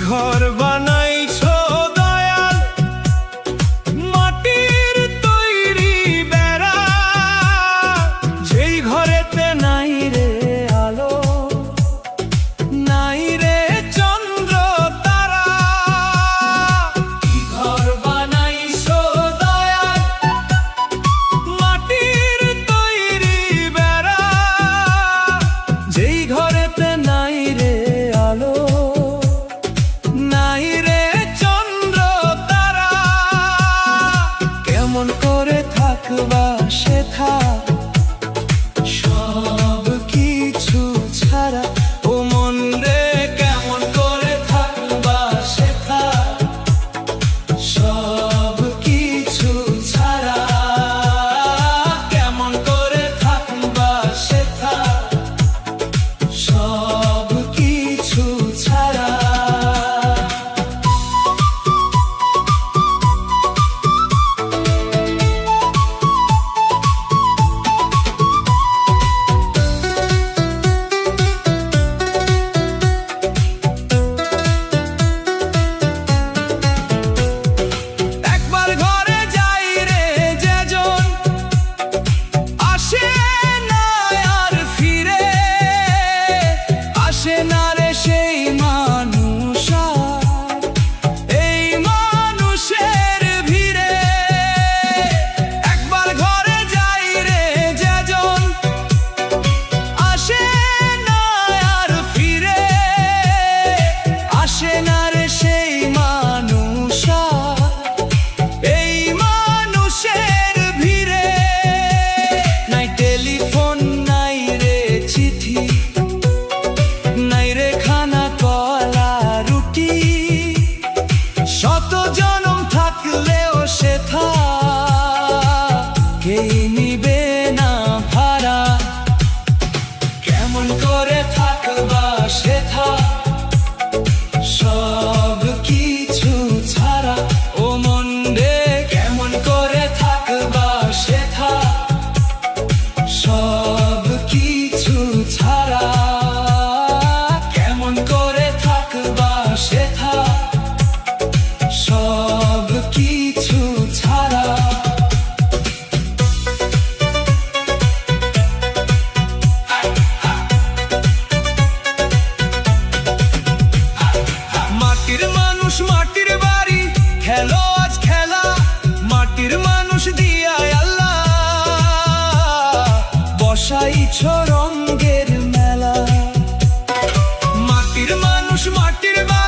ঘর বানাইছো দয়াল মাটির তৈরি বেড়া, যেই ঘরেতে নাই রে আলো, নাই রে চন্দ্র তারা। কি ঘর বানাইছো দয়াল মাটির তৈরি বেড়া, যেই ঘরেতে নাই রে আলো, নাই রে চন্দ্র তারা। কেমন করে থাকবা সেথা সব কিছু ছাড়া, ও মন রে কেমন করে থাকবা সেথা সব কিছু ছাড়া, কেমন করে থাকবা সেথা সব কিছু ছাড়া। একবার ঘরে যাই রে যেজন, আসে না আর ফিরে, আসে না রে সেই মানুষ আর এই মানুষের ভিড়ে। একবার ঘরে যাই রে যেজন, আসে না আর ফিরে, আসে না রে সেই মানুষ আর এই মানুষের ভিড়ে। নাই টেলিফোন নাই রে চিঠি, নাই রে খানা কলা রুটি, শত জনম থাকলেও সেথা কেই নিবে না ভাড়া। কেমন করে থাকবা সেথা সব কিছু ছাড়া, ও মন রে কেমন করে থাকবা সেথা সব কিছু ছাড়া, কেমন করে থাকবা সেথা সব কিছু ছাড়া। মাটির মানুষ মাটির বাড়ি, খেলো আজ খেলা মাটির মানুষ দিয়া আল্লাহ, বসাইছো